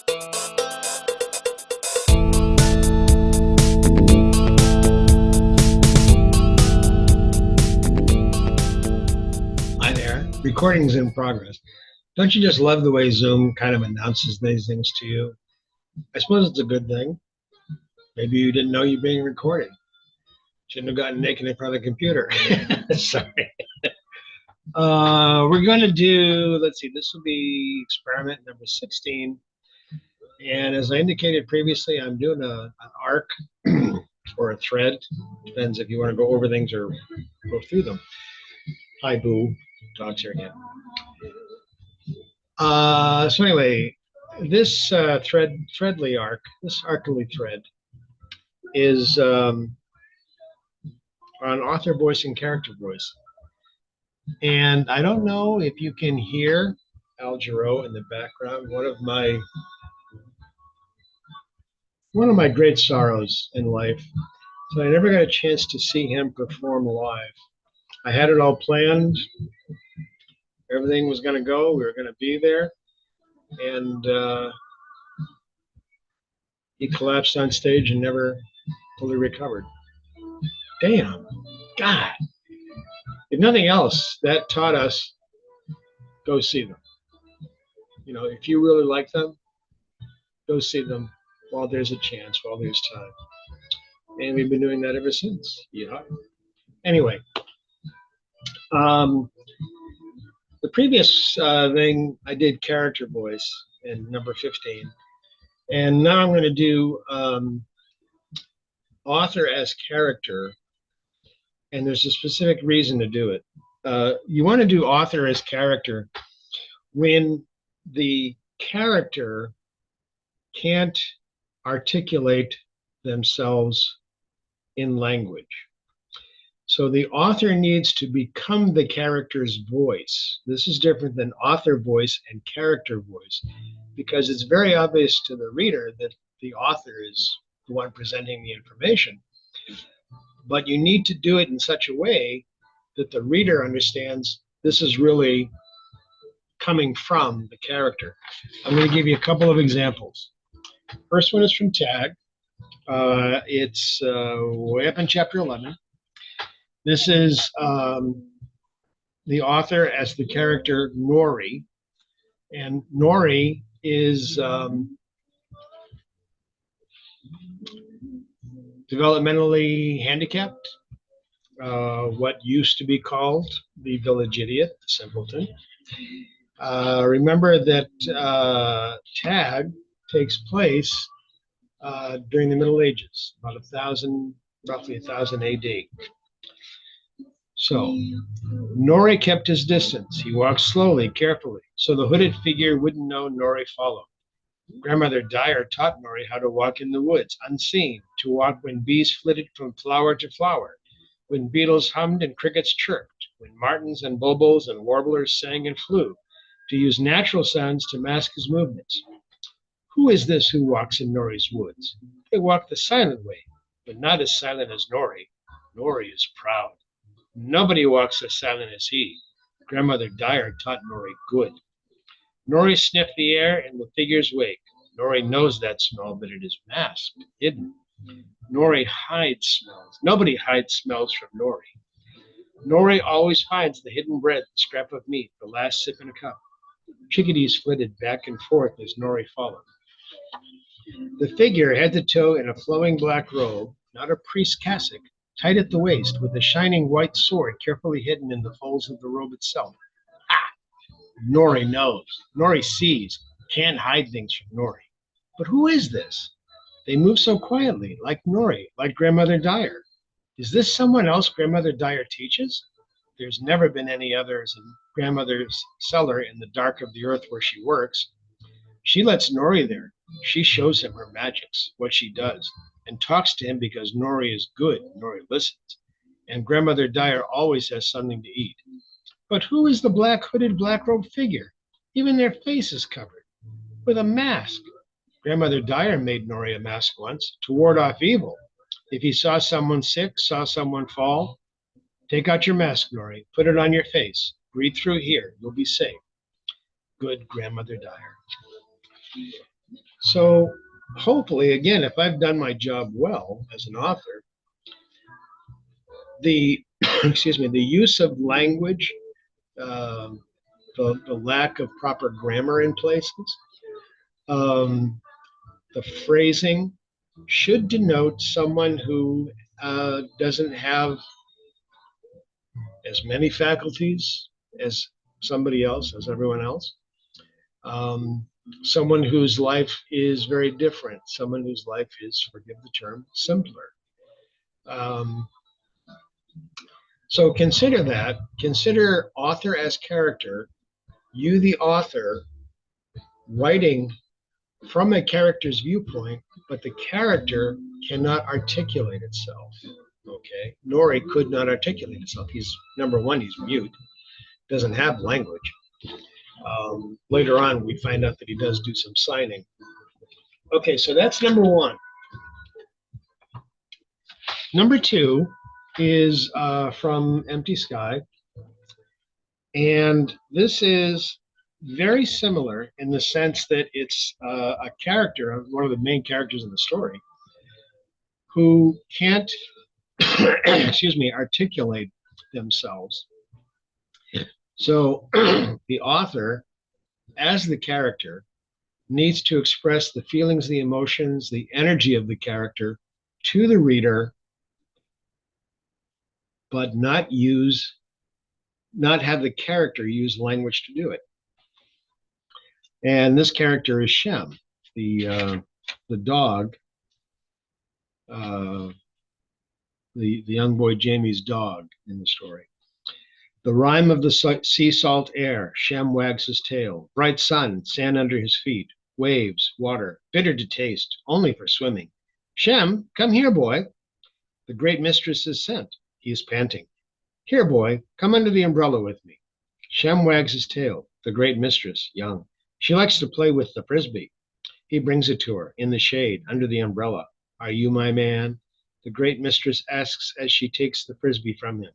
Hi there. Recording's in progress. Don't you just love the way Zoom kind of announces these things to you? I suppose it's a good thing. Maybe you didn't know you're being recorded. Shouldn't have gotten naked in front of the computer. Sorry. We're going to do, let's see, this will be experiment number 16. And as I indicated previously, I'm doing an arc or a thread. Depends if you want to go over things or go through them. Hi, Boo. Dog's here again. So anyway, this threadly arc, this arcly thread, is on author voice and character voice. And I don't know if you can hear Al Jarreau in the background. One of my great sorrows in life. So I never got a chance to see him perform live. I had it all planned. Everything was going to go. We were going to be there. And he collapsed on stage and never fully recovered. Damn. God. If nothing else, that taught us, go see them. You know, if you really like them, go see them while there's a chance, while there's time. And we've been doing that ever since. Yeah. Anyway, the previous thing, I did character voice in number 15. And now I'm going to do author as character. And there's a specific reason to do it. You want to do author as character when the character can't articulate themselves in language. So the author needs to become the character's voice. This is different than author voice and character voice, because it's very obvious to the reader that the author is the one presenting the information. But you need to do it in such a way that the reader understands this is really coming from the character. I'm going to give you a couple of examples. First one is from Tag. It's way up in chapter 11. This is the author as the character Nori. And Nori is developmentally handicapped, what used to be called the village idiot, the simpleton. Remember that Tag takes place during the Middle Ages, about roughly 1000 AD. So Nori kept his distance. He walked slowly, carefully, so the hooded figure wouldn't know Nori followed. Grandmother Dyer taught Nori how to walk in the woods, unseen, to walk when bees flitted from flower to flower, when beetles hummed and crickets chirped, when martins and bulbuls and warblers sang and flew, to use natural sounds to mask his movements. Who is this who walks in Nori's woods? They walk the silent way, but not as silent as Nori. Nori is proud. Nobody walks as silent as he. Grandmother Dyer taught Nori good. Nori sniffed the air in the figure's wake. Nori knows that smell, but it is masked, hidden. Nori hides smells. Nobody hides smells from Nori. Nori always finds the hidden bread, the scrap of meat, the last sip in a cup. Chickadees flitted back and forth as Nori followed. The figure, head to toe in a flowing black robe, not a priest's cassock, tight at the waist, with a shining white sword carefully hidden in the folds of the robe itself. Nori knows. Nori sees. Can't hide things from Nori. But who is this? They move so quietly, like Nori, like Grandmother Dyer. Is this someone else Grandmother Dyer teaches? There's never been any others in Grandmother's cellar in the dark of the earth where she works. She lets Nori there. She shows him her magics, what she does, and talks to him because Nori is good. Nori listens. And Grandmother Dyer always has something to eat. But who is the black hooded, black-robed figure? Even their face is covered with a mask. Grandmother Dyer made Nori a mask once to ward off evil. If he saw someone sick, saw someone fall, take out your mask, Nori. Put it on your face. Breathe through here. You'll be safe. Good Grandmother Dyer. So hopefully, again, if I've done my job well as an author, the excuse me, the use of language, um, the lack of proper grammar in places, um, the phrasing should denote someone who doesn't have as many faculties as somebody else, as everyone else. Um, Someone whose life is very different, someone whose life is, forgive the term, simpler. Um, so consider that. Consider author as character, you, the author, writing from a character's viewpoint, but the character cannot articulate itself. Okay, Nori could not articulate himself. He's number one. He's mute. Doesn't have language. Later on, we find out that he does do some signing. Okay, so that's number one. Number two is from Empty Sky, and this is very similar in the sense that it's a character, one of the main characters in the story, who can't, excuse me, articulate themselves. So the author, as the character, needs to express the feelings, the emotions, the energy of the character to the reader, but not have the character use language to do it. And this character is Shem, the dog, the young boy Jamie's dog in the story. The rime of the sea salt air, Shem wags his tail. Bright sun, sand under his feet, waves, water, bitter to taste, only for swimming. Shem, come here, boy. The great mistress is sent. He is panting. Here, boy, come under the umbrella with me. Shem wags his tail. The great mistress, young. She likes to play with the frisbee. He brings it to her, in the shade, under the umbrella. Are you my man? The great mistress asks as she takes the frisbee from him.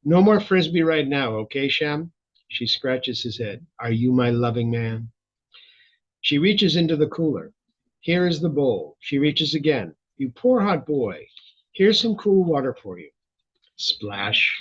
No more frisbee right now, okay, Shem? She scratches his head. Are you my loving man? She reaches into the cooler. Here is the bowl. She reaches again. You poor hot boy. Here's some cool water for you. Splash.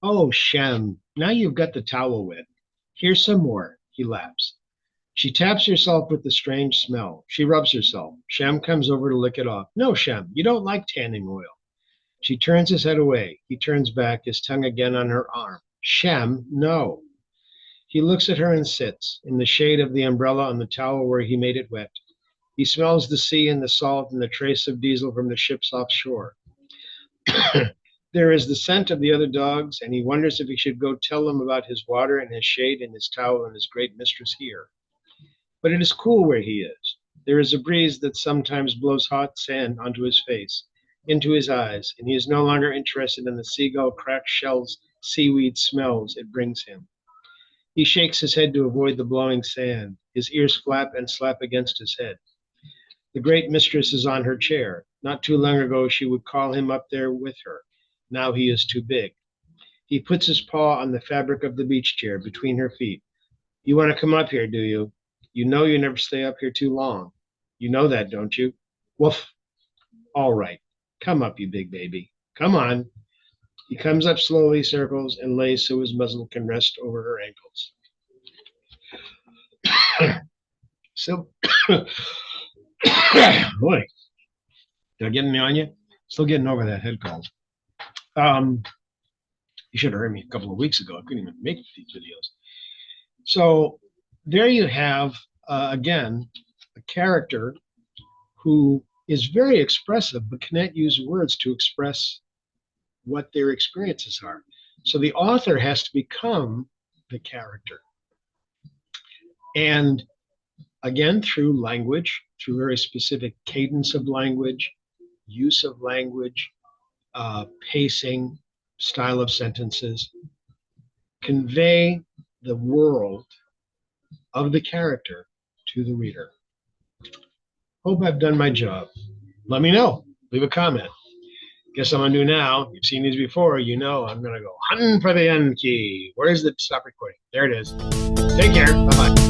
Oh, Shem, now you've got the towel wet. Here's some more. He laughs. She taps herself with the strange smell. She rubs herself. Shem comes over to lick it off. No, Shem, you don't like tanning oil. She turns his head away. He turns back, his tongue again on her arm. Shem, no. He looks at her and sits, in the shade of the umbrella on the towel where he made it wet. He smells the sea and the salt and the trace of diesel from the ships offshore. There is the scent of the other dogs, and he wonders if he should go tell them about his water and his shade and his towel and his great mistress here. But it is cool where he is. There is a breeze that sometimes blows hot sand onto his face, into his eyes, and he is no longer interested in the seagull, cracked shells, seaweed smells it brings him. He shakes his head to avoid the blowing sand. His ears flap and slap against his head. The great mistress is on her chair. Not too long ago, she would call him up there with her. Now he is too big. He puts his paw on the fabric of the beach chair between her feet. You want to come up here, do you? You know you never stay up here too long. You know that, don't you? Woof. All right. Come up, you big baby. Come on. He comes up slowly, circles, and lays so his muzzle can rest over her ankles. So, boy, did I get any on you? Still getting over that head cold. You should have heard me a couple of weeks ago. I couldn't even make these videos. So there you have, again, a character who is very expressive, but cannot use words to express what their experiences are. So the author has to become the character. And again, through language, through very specific cadence of language, use of language, pacing, style of sentences, convey the world of the character to the reader. Hope I've done my job. Let me know. Leave a comment. Guess I'm going to do now. You've seen these before. You know I'm going to go hunting for the end key. Where's the stop recording? There it is. Take care. Bye-bye.